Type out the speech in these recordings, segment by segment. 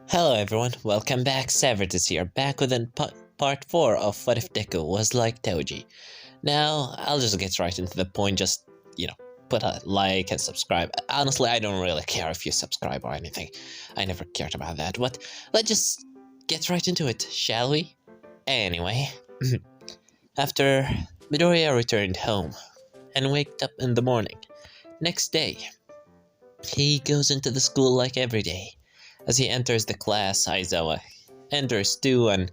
Hello everyone, welcome back. Severtus here, back with part 4 of What If Deku Was Like Toji. Now, I'll just get right into the point, put a like and subscribe. Honestly, I don't really care if you subscribe or anything. I never cared about that, but let's just get right into it, shall we? Anyway, after Midoraya returned home and waked up in the morning, next day, he goes into the school like every day. As he enters the class, Aizawa enters too and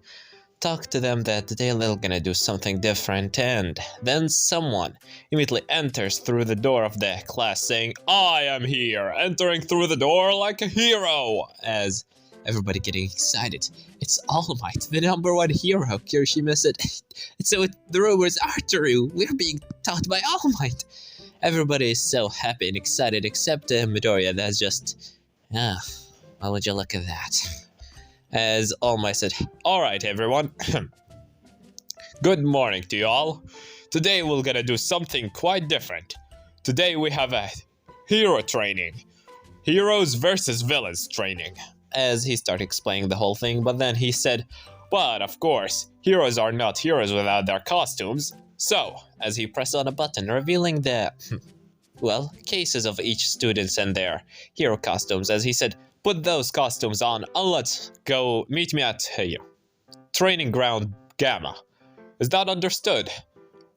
talks to them that they're gonna do something different, and then someone immediately enters through the door of the class saying, "I am here, entering through the door like a hero," as everybody getting excited. It's All Might, the #1 hero, Kirishima said. So the rumors are true, we're being taught by All Might. Everybody is so happy and excited except Midoriya, that's just, why would you look at that? As All Might said, "Alright everyone, good morning to you all. Today we're gonna do something quite different. Today we have a hero training. Heroes versus villains training." As he started explaining the whole thing, but then he said, "But of course, heroes are not heroes without their costumes." So, as he pressed on a button revealing the, cases of each student and their hero costumes, as he said, "Put those costumes on and let's go meet me at training ground Gamma. Is that understood?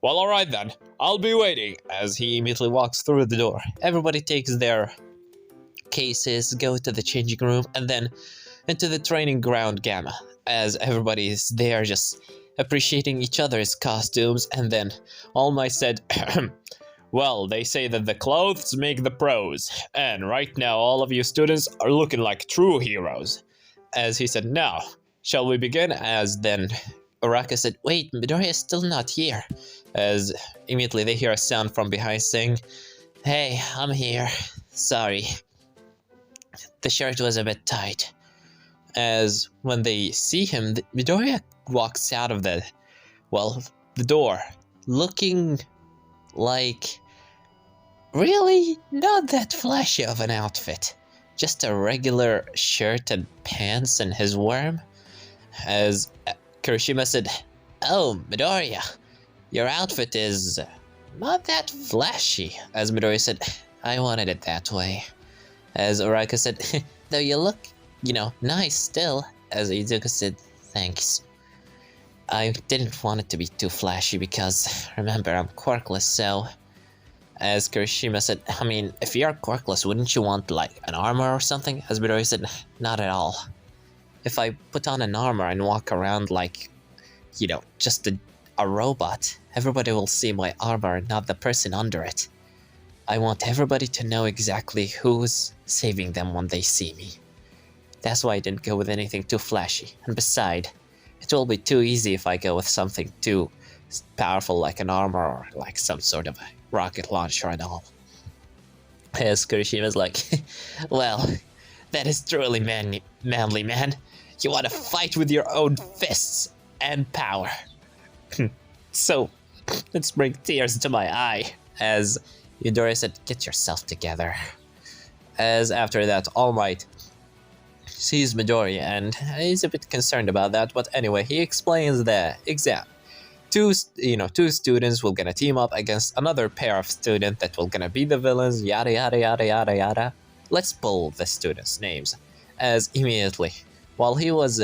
Well, alright then, I'll be waiting." As he immediately walks through the door, everybody takes their cases, go to the changing room, and then into the training ground Gamma, as everybody is there just appreciating each other's costumes. And then All Might said, "Well, they say that the clothes make the pros, and right now all of you students are looking like true heroes." As he said, "Now, shall we begin?" As then Uraka said, "Wait, Midoriya is still not here." As immediately they hear a sound from behind saying, "Hey, I'm here. Sorry. The shirt was a bit tight." As when they see him, Midoriya walks out of the door, looking like really not that flashy of an outfit. Just a regular shirt and pants and his worm. As Kirishima said, "Oh, Midoriya, your outfit is not that flashy." As Midoriya said, "I wanted it that way." As Uraka said, "Though you look, nice still." As Izuka said, "Thanks. I didn't want it to be too flashy because, remember, I'm quirkless, so..." As Kirishima said, "I mean, if you're quirkless, wouldn't you want, an armor or something?" As Midori said, "Not at all. If I put on an armor and walk around like, just a robot, everybody will see my armor, not the person under it. I want everybody to know exactly who's saving them when they see me. That's why I didn't go with anything too flashy. And beside, it will be too easy if I go with something too powerful like an armor or like some sort of a rocket launcher and all." As Kirishima's like, "Well, that is truly manly, man. You want to fight with your own fists and power." So, let's bring tears to my eye. As Midoriya said, "Get yourself together." As after that, All Might sees Midoriya and he's a bit concerned about that, but anyway, he explains the exam. Two students will gonna team up against another pair of students that will gonna be the villains, yada yada yada yada yada. Let's pull the students' names. As immediately, while he was,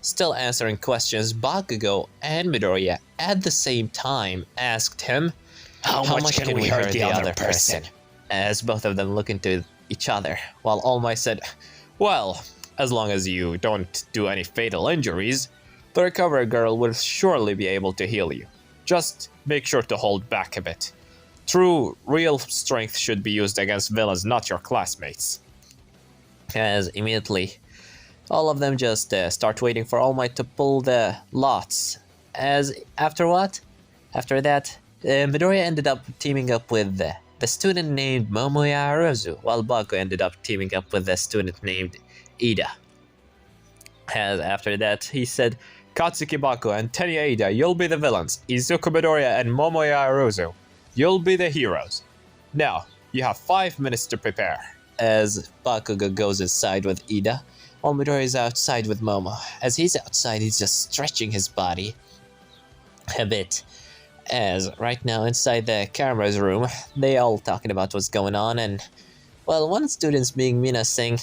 still answering questions, Bakugo and Midoriya at the same time asked him, How much can we hurt the other person?" As both of them look into each other, while All Might said, "Well, as long as you don't do any fatal injuries, the recovery girl will surely be able to heal you. Just make sure to hold back a bit. True, real strength should be used against villains, not your classmates." As immediately, all of them just start waiting for All Might to pull the lots. As after that, Midoriya ended up teaming up with the student named Momoya Aruzu, while Bakugo ended up teaming up with the student named Aida. As after that, he said, "Katsuki Bakugo and Tenya Aida, you'll be the villains. Izuku Midoriya and Momoya Aruzu, you'll be the heroes. Now, you have 5 minutes to prepare." As Bakugo goes inside with Aida, while Midori is outside with Momo. As he's outside, he's just stretching his body a bit. As right now inside the camera's room, they all talking about what's going on, and well, one student's being Mina saying,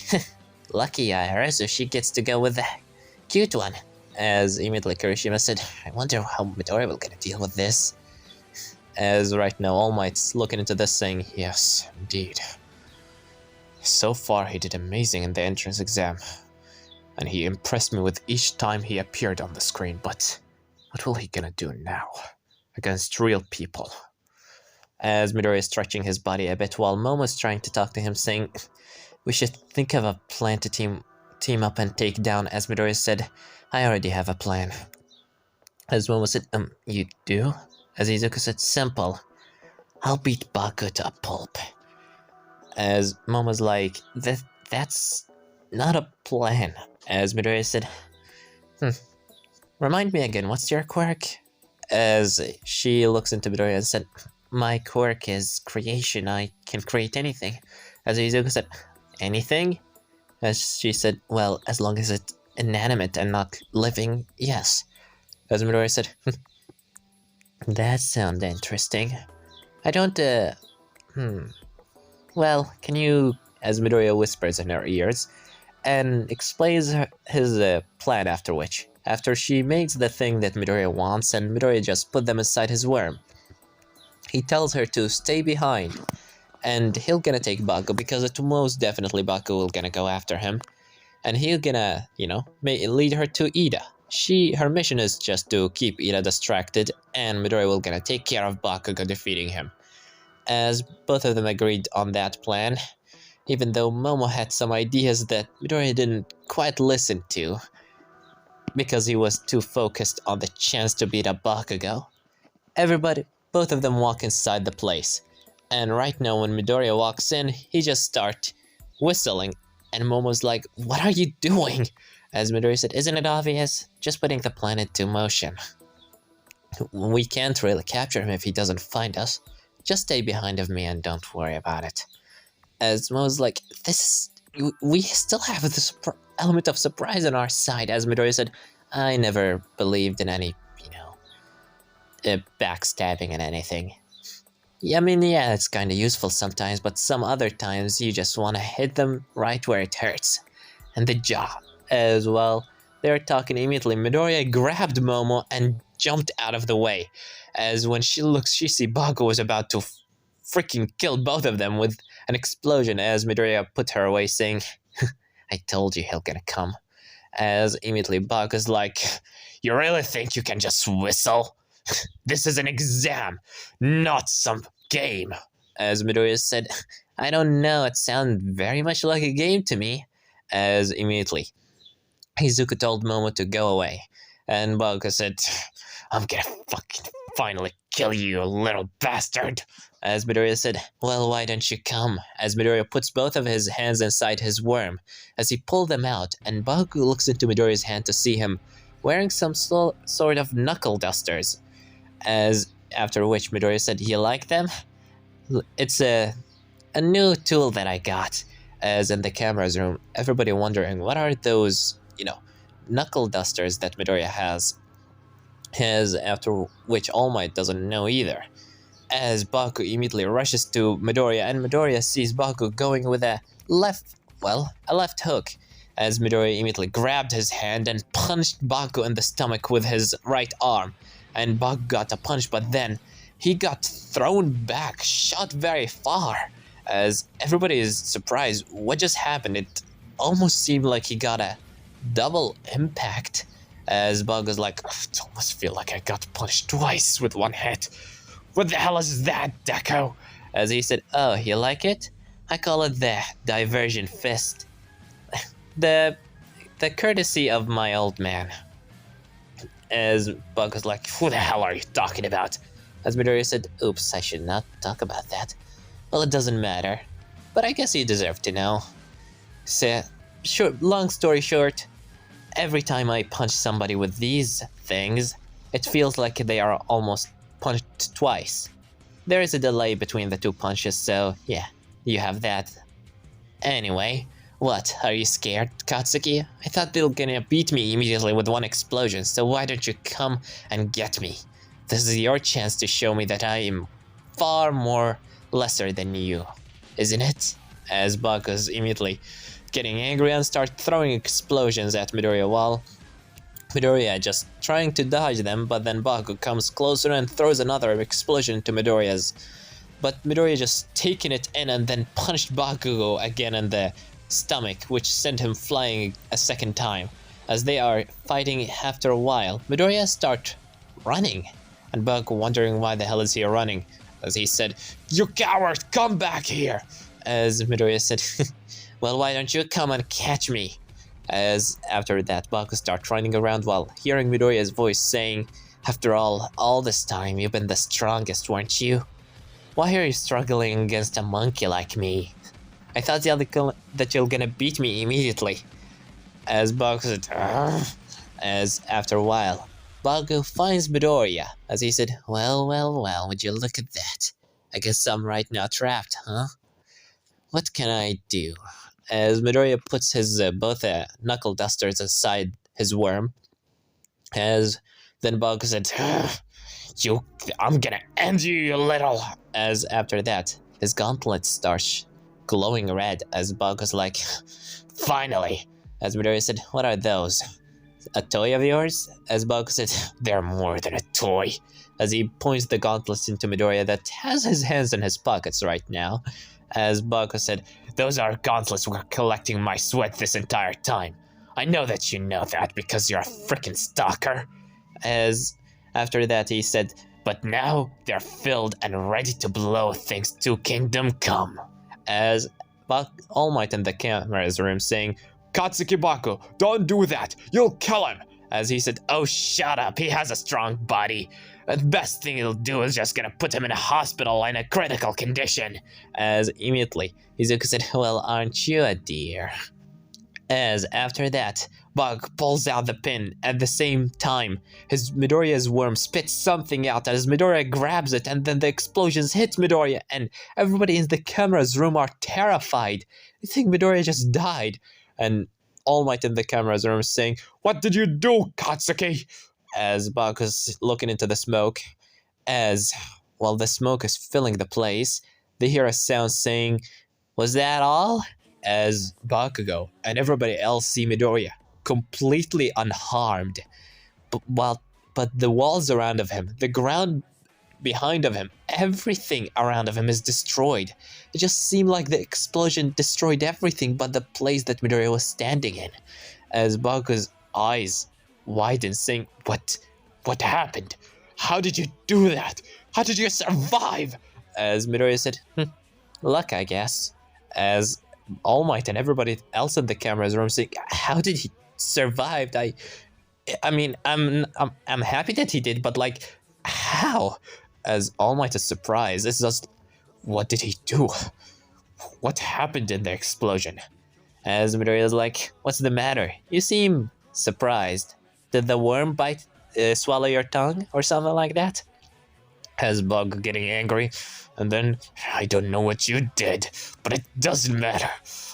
"Lucky Ira, so she gets to go with the cute one." As immediately Kirishima said, "I wonder how Midori will gonna deal with this." As right now All Might's looking into this saying, "Yes, indeed. So far he did amazing in the entrance exam, and he impressed me with each time he appeared on the screen, but what will he gonna do now? Against real people?" As Midori is stretching his body a bit while Momo's trying to talk to him saying, "We should think of a plan to team up and take down." As Midori said, "I already have a plan." As Momo said, "You do?" As Izuku said, "Simple. I'll beat Baku to a pulp." As Momo's like, that's not a plan." As Midori said, "Remind me again, what's your quirk?" As she looks into Midori and said, "My quirk is creation. I can create anything." As Izuku said, "Anything?" As she said, "Well, as long as it's inanimate and not living, yes." As Midori said, "That sounds interesting. I don't, Well, can you," as Midoriya whispers in her ears, and explains his plan after she makes the thing that Midoriya wants, and Midoriya just put them inside his worm. He tells her to stay behind, and he'll gonna take Baku, because it most definitely Baku will gonna go after him, and he'll gonna, lead her to Aida. Her mission is just to keep Aida distracted, and Midoriya will gonna take care of Bakugo defeating him. As both of them agreed on that plan, even though Momo had some ideas that Midoriya didn't quite listen to, because he was too focused on the chance to beat up Bakugo. Both of them walk inside the place, and right now when Midoriya walks in, he just starts whistling, and Momo's like, "What are you doing?" As Midoriya said, "Isn't it obvious? Just putting the plan into motion. We can't really capture him if he doesn't find us. Just stay behind of me and don't worry about it." As Momo's like, we still have this element of surprise on our side. As Midoriya said, "I never believed in any, backstabbing and anything. Yeah, it's kind of useful sometimes, but some other times you just want to hit them right where it hurts." And the jaw as well. They're talking immediately. Midoriya grabbed Momo and jumped out of the way. As when she looks, she sees Bakugo was about to freaking kill both of them with an explosion. As Midoriya put her away, saying, "I told you he'll gonna come." As immediately Bakugo's like, "You really think you can just whistle? This is an exam, not some game." As Midoriya said, "I don't know, it sounds very much like a game to me." As immediately Izuku told Momo to go away, and Bakugo said, "I'm gonna fucking finally kill you, little bastard." As Midoriya said, "Well, why don't you come?" As Midoriya puts both of his hands inside his worm, as he pulls them out, and Bakugo looks into Midoriya's hand to see him wearing some sort of knuckle dusters. As after which Midoriya said, "You like them? It's a new tool that I got." As in the camera's room, everybody wondering, what are those, knuckle dusters that Midoriya has? As after which All Might doesn't know either. As Baku immediately rushes to Midoriya, and Midoriya sees Baku going with a left hook. As Midoriya immediately grabbed his hand and punched Baku in the stomach with his right arm. And Baku got a punch, but then he got thrown back, shot very far. As everybody is surprised, what just happened? It almost seemed like he got a double impact. As Bakugo's like, "It almost feel like I got punched twice with one hit. What the hell is that, Deku?" As he said, "Oh, you like it? I call it the Diversion fist. the courtesy of my old man." As Bakugo's like, "Who the hell are you talking about?" As Midoriya said, "Oops, I should not talk about that. Well, it doesn't matter, but I guess you deserve to know." So, long story short, every time I punch somebody with these things, it feels like they are almost punched twice. There is a delay between the two punches, so yeah, you have that. Anyway, What, are you scared, Katsuki? I thought they were gonna beat me immediately with one explosion, so why don't you come and get me? This is your chance to show me that I am far more lesser than you, isn't it? As Baku's immediately getting angry and starts throwing explosions at Midoriya while Midoriya just trying to dodge them, but then Baku comes closer and throws another explosion to Midoriya's. But Midoriya just taking it in and then punched Bakugo again in the stomach, which sent him flying a second time. As they are fighting after a while, Midoriya start running, and Baku wondering why the hell is he running, as he said, "You coward, come back here!" As Midoriya said, "Well, why don't you come and catch me?" As after that, Baku starts running around while hearing Midoriya's voice saying, "After all this time, you've been the strongest, weren't you? Why are you struggling against a monkey like me? I thought that you're gonna beat me immediately." As Baku said, "Ugh." As after a while, Baku finds Midoriya, as he said, well, would you look at that? I guess I'm right now trapped, huh? What can I do?" As Midoriya puts his both knuckle dusters aside his worm, as then Baku said, I'm gonna end you, you little." As after that, his gauntlets start glowing red, as Baku's like, "Finally." As Midoriya said, "What are those? A toy of yours?" As Baku said, "They're more than a toy." As he points the gauntlets into Midoriya that has his hands in his pockets right now. As Baku said, "Those are gauntlets were collecting my sweat this entire time. I know that you know that because you're a freaking stalker." As after that he said, "But now they're filled and ready to blow things to Kingdom Come." As All Might in the camera's room saying, "Katsuki Baku, don't do that, you'll kill him." As he said, "Oh, shut up, he has a strong body. The best thing he'll do is just gonna put him in a hospital in a critical condition." As immediately, Izuku said, "Well, aren't you a dear?" As after that, Bug pulls out the pin. At the same time, his Midoriya's worm spits something out as Midoriya grabs it, and then the explosions hit Midoriya, and everybody in the camera's room are terrified. They think Midoriya just died. And All Might in the camera's room is saying, "What did you do, Katsuki?" As Bug is looking into the smoke. As, while the smoke is filling the place, they hear a sound saying, "Was that all?" As Bakugo and everybody else see Midoriya completely unharmed, but the walls around of him, the ground behind of him, everything around of him is destroyed. It just seemed like the explosion destroyed everything but the place that Midoriya was standing in. As Bakugo's eyes widen, saying, What happened? How did you do that? How did you survive?" As Midoriya said, "Luck, I guess." As All Might and everybody else in the camera's room saying, "How did he survive? I mean, I'm happy that he did, but like, how?" As All Might is surprised, it's just, what did he do? What happened in the explosion? As Midoriya is like, "What's the matter? You seem surprised. Did the worm swallow your tongue or something like that?" As Bug getting angry, and then, "I don't know what you did, but it doesn't matter.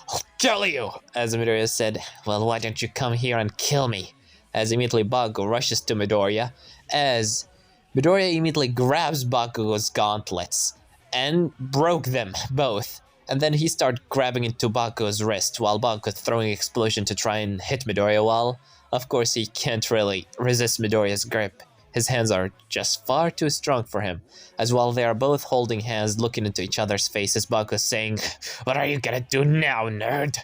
I'll kill you." As Midoriya said, "Well, why don't you come here and kill me?" As immediately Bug rushes to Midoriya, as Midoriya immediately grabs Bakugo's gauntlets and broke them both. And then he started grabbing into Bakugo's wrist while Bakugo throwing explosion to try and hit Midoriya while, of course, he can't really resist Midoriya's grip. His hands are just far too strong for him, as while they are both holding hands looking into each other's faces, Bakugo saying, "What are you gonna do now, nerd?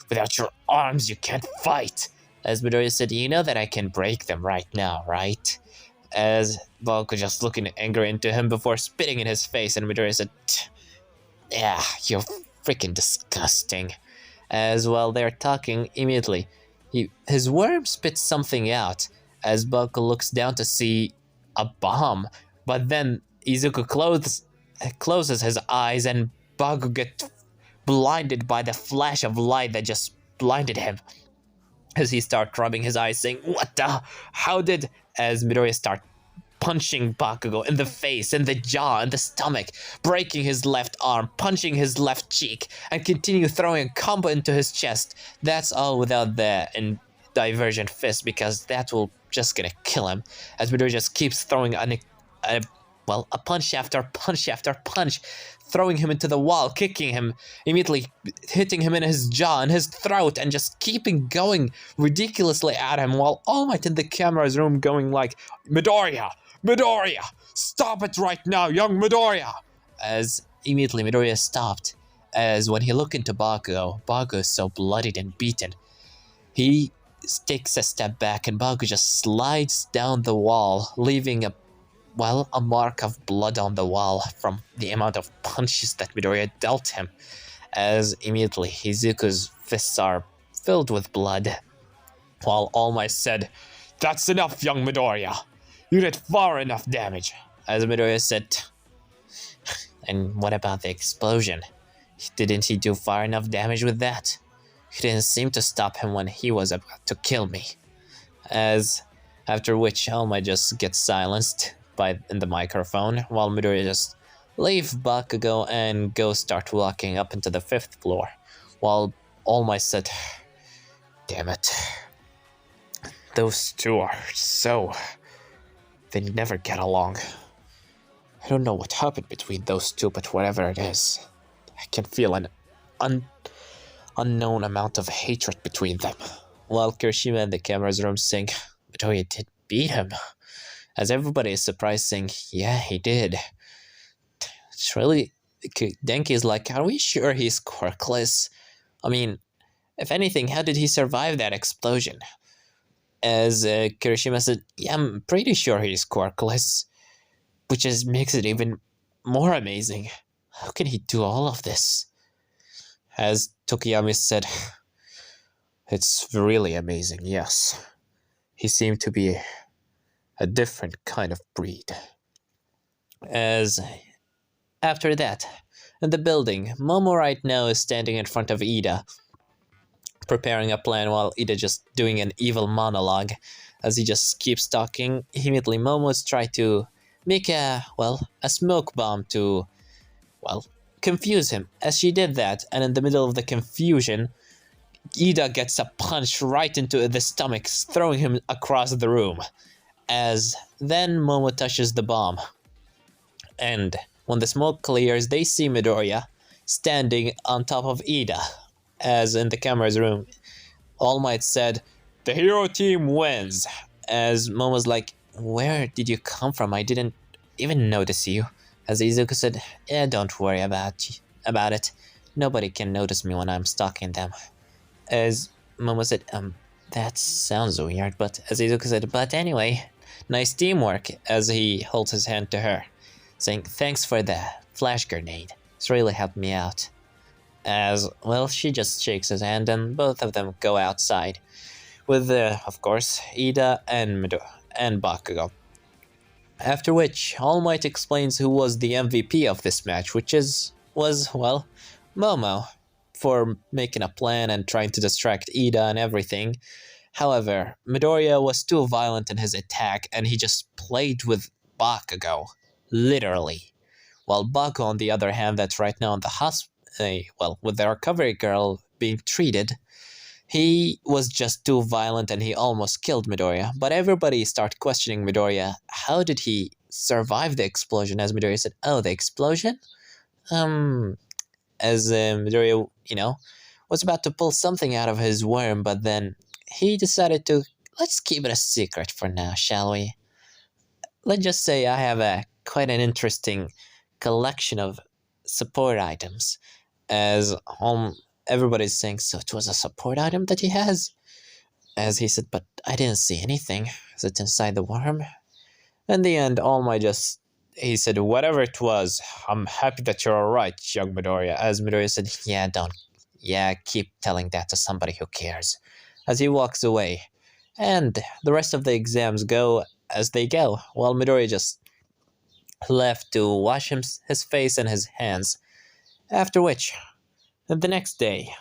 Without your arms, you can't fight." As Midoriya said, "You know that I can break them right now, right?" As Bakugo just looking angry into him before spitting in his face, and Midoriya said, "Yeah, you're freaking disgusting." As while they're talking, immediately, his worm spits something out, as Bakugo looks down to see a bomb, but then Izuku closes his eyes, and Bakugo gets blinded by the flash of light that just blinded him. As he starts rubbing his eyes, saying, "What the? How did?" As Midoriya starts punching Bakugo in the face, in the jaw, in the stomach, breaking his left arm, punching his left cheek, and continue throwing a combo into his chest. That's all without the diversion fist, because that will just gonna kill him, as Midori just keeps throwing a punch after punch after punch, throwing him into the wall, kicking him, immediately hitting him in his jaw and his throat, and just keeping going ridiculously at him, while All Might in the camera's room going like, Midoriya! Midoriya! Stop it right now, young Midoriya! As immediately Midoriya stopped, as when he looked into Bakugo, Bakugo is so bloodied and beaten. He takes a step back and Bakugo just slides down the wall, leaving a mark of blood on the wall from the amount of punches that Midoriya dealt him, as immediately Izuku's fists are filled with blood, while All Might said, "That's enough, young Midoriya. You did far enough damage." As Midoriya said, "And what about the explosion? Didn't he do far enough damage with that? He didn't seem to stop him when he was about to kill me." As after which All Might just gets silenced in the microphone, while Midoriya just leave Bakugo and go start walking up into the 5th floor, while All Might said, "Damn it. Those two are so... they never get along. I don't know what happened between those two, but whatever it is, I can feel an unknown amount of hatred between them." While Kirishima in the camera's room saying, "Midoriya did beat him," as everybody is surprised, saying, "Yeah, he did." It's really... Denki is like, "Are we sure he's quirkless? I mean, if anything, how did he survive that explosion?" As Kirishima said, "Yeah, I'm pretty sure he's quirkless," which makes it even more amazing. How can he do all of this? As Tokiyami said, "It's really amazing, yes. He seemed to be a different kind of breed." As after that, in the building, Momo right now is standing in front of Aida, preparing a plan, while Aida just doing an evil monologue. As he just keeps talking, immediately Momo's try to make a smoke bomb to, confuse him. As she did that, and in the middle of the confusion, Aida gets a punch right into the stomach, throwing him across the room. As then Momo touches the bomb, and when the smoke clears, they see Midoriya standing on top of Aida. As in the camera's room, All Might said, "The hero team wins." As Momo's like, "Where did you come from? I didn't even notice you." As Izuku said, "Yeah, don't worry about it. Nobody can notice me when I'm stalking them." As Momo said, "That sounds weird," but as Izuku said, "But anyway, nice teamwork," as he holds his hand to her, saying, "Thanks for the flash grenade. It's really helped me out." As, she just shakes his hand and both of them go outside, with, of course, Aida and Bakugo. After which, All Might explains who was the MVP of this match, which was Momo, for making a plan and trying to distract Aida and everything. However, Midoriya was too violent in his attack, and he just played with Bakugo, literally. While Bakugo, on the other hand, that's right now in the hospital, with the recovery girl being treated, he was just too violent and he almost killed Midoriya. But everybody started questioning Midoriya. How did he survive the explosion? As Midoriya said, "Oh, the explosion? As Midoriya, was about to pull something out of his worm, but then he decided to, let's keep it a secret for now, shall we? Let's just say I have quite an interesting collection of support items." As everybody's saying, "So it was a support item that he has?" As he said, "But I didn't see anything. Is it inside the worm?" In the end, All Might he said, "Whatever it was, I'm happy that you're alright, young Midoriya." As Midoriya said, keep telling that to somebody who cares." As he walks away. And the rest of the exams go as they go, while Midoriya just left to wash his face and his hands. After which, the next day,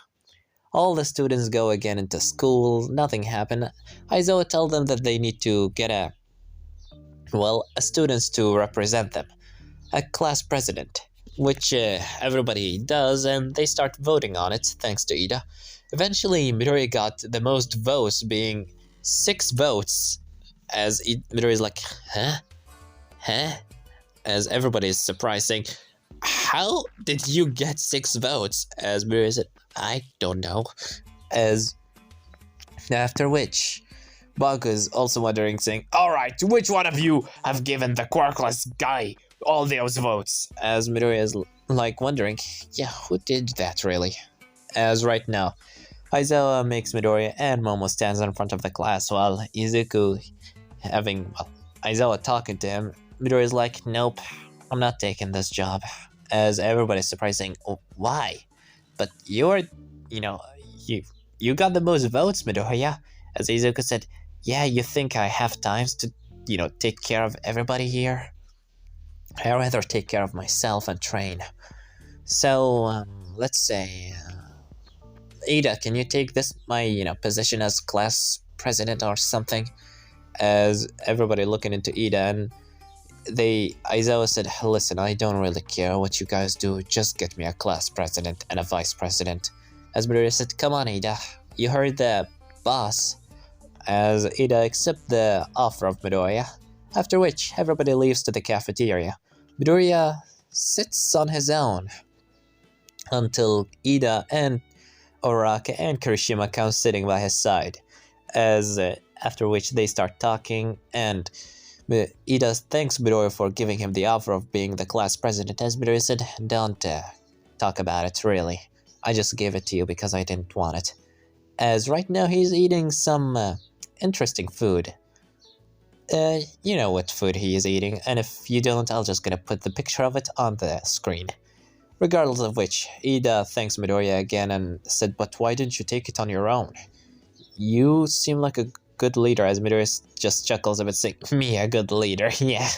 all the students go again into school, nothing happened. Aizawa tells them that they need to get well, students to represent them, a class president, which everybody does, and they start voting on it, thanks to Ida. Eventually, Midori got the most votes, being 6 votes, as Midori is like, huh? Huh? As everybody is surprised, saying, how did you get 6 votes? As Midori said, I don't know. As after which, Bug is also wondering, saying, alright, which one of you have given the quirkless guy all those votes? As Midori is like wondering, yeah, who did that really? As right now, Aizawa makes Midori and Momo stands in front of the class while Izuku having, well, Aizawa talking to him. Midori is like, nope, I'm not taking this job. As everybody's surprised, saying, oh, why? But you're, you got the most votes, Midoriya. As Izuku said, yeah, you think I have times to, take care of everybody here? I'd rather take care of myself and train. So, let's say, Aida, can you take this, my, position as class president or something? As everybody looking into Aida, and Aizawa said, listen, I don't really care what you guys do, just get me a class president and a vice president. As Midoriya said, come on, Aida, you heard the boss. As Aida accepts the offer of Midoriya, after which everybody leaves to the cafeteria. Midoriya sits on his own until Aida and Oraka and Kirishima come sitting by his side, as after which they start talking, and Aida thanks Midoriya for giving him the offer of being the class president, as Midoriya said, don't talk about it, really. I just gave it to you because I didn't want it. As right now he's eating some interesting food. You know what food he is eating, and if you don't, I'll just gonna put the picture of it on the screen. Regardless of which, Aida thanks Midoriya again and said, but why didn't you take it on your own? You seem like a good leader, as Midoriya just chuckles a bit, saying, me, a good leader, yeah.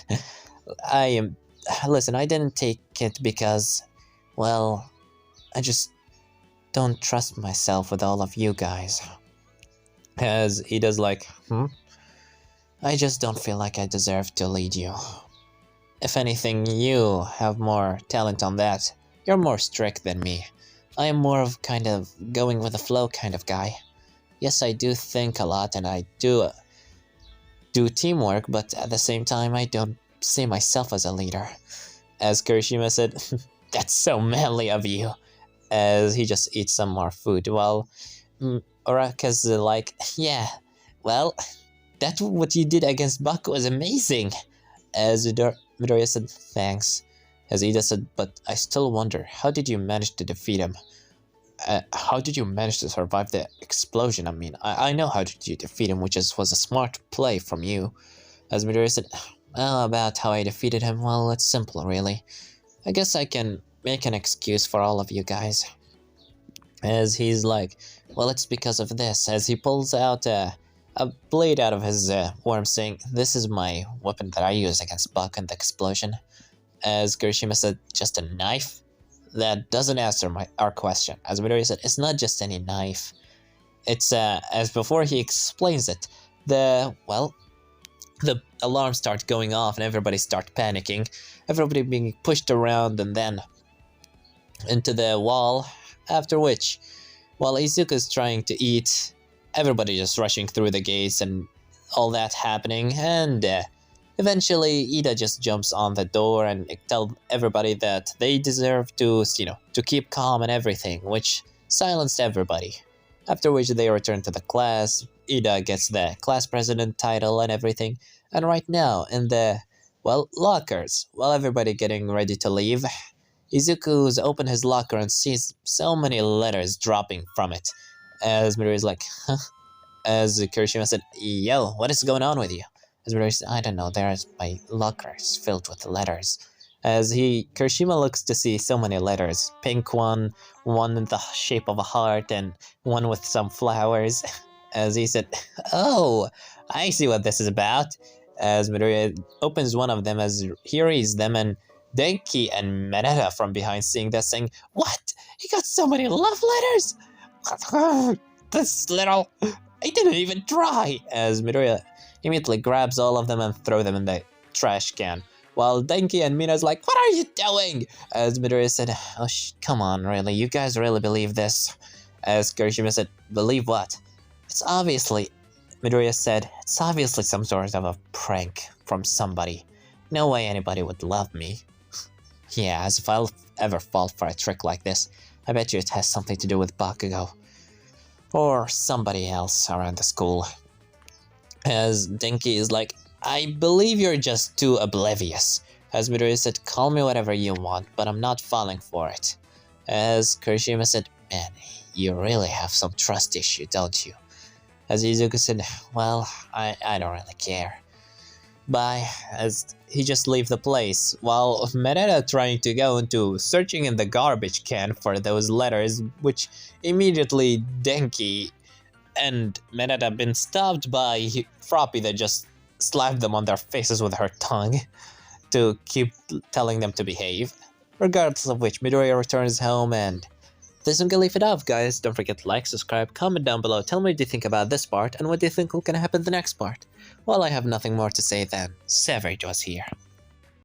Listen, I didn't take it because, well, I just don't trust myself with all of you guys. As Aida's like, I just don't feel like I deserve to lead you. If anything, you have more talent on that. You're more strict than me. I am more of kind of going with the flow kind of guy. Yes, I do think a lot and I do teamwork, but at the same time, I don't see myself as a leader. As Kirishima said, that's so manly of you. As he just eats some more food, while Oraka's like, yeah, well, that's what you did against Bakugo was amazing. As Midoriya said, thanks. As Aida said, but I still wonder, how did you manage to defeat him? How did you manage to survive the explosion? I mean, I know how did you defeat him, which was a smart play from you. As Midoriya said, well, about how I defeated him, well, it's simple, really. I guess I can make an excuse for all of you guys. As he's like, well, it's because of this. As he pulls out a blade out of his worm, saying, this is my weapon that I use against Buck and the explosion. As Kirishima said, just a knife? That doesn't answer our question. As Midoriya said, it's not just any knife. It's, as before he explains it, the alarms start going off and everybody start panicking. Everybody being pushed around and then into the wall. After which, while Izuku's trying to eat, everybody just rushing through the gates and all that happening, and eventually Aida just jumps on the door and tells everybody that they deserve to, to keep calm and everything, which silenced everybody. After which they return to the class, Aida gets the class president title and everything, and right now in the, lockers, while everybody getting ready to leave, Izuku's opened his locker and sees so many letters dropping from it. As Midoriya's like, huh? As Kirishima said, yo, what is going on with you? As Midoriya said, I don't know, there's my lockers filled with letters. As Kirishima looks to see so many letters. Pink one in the shape of a heart, and one with some flowers. As he said, oh, I see what this is about. As Midoriya opens one of them as he reads them, and Denki and Mineta from behind seeing that, saying, what? He got so many love letters? This little... I didn't even try! As Midoriya immediately grabs all of them and throws them in the trash can. While Denki and Mina's like, "What are you doing?" As Midoraya said, "Oh, come on, really? You guys really believe this?" As Kirishima said, "Believe what?" "It's obviously," Midoraya said, "it's obviously some sort of a prank from somebody. No way anybody would love me." "Yeah, as if I'll ever fall for a trick like this. I bet you it has something to do with Bakugo. Or somebody else around the school." As Denki is like, "I believe you're just too oblivious." As Midoraya said, "Call me whatever you want, but I'm not falling for it." As Kirishima said, "Man, you really have some trust issue, don't you?" As Izuku said, "Well, I don't really care. Bye," as he just leave the place, while Mereda trying to go into searching in the garbage can for those letters, which immediately Denki and Mereda been stopped by Froppy that just slapped them on their faces with her tongue to keep telling them to behave. Regardless of which, Midoriya returns home and this is gonna leave it off, guys. Don't forget to like, subscribe, comment down below, tell me what you think about this part, and what do you think will gonna happen in the next part. Well, I have nothing more to say than Severed was here.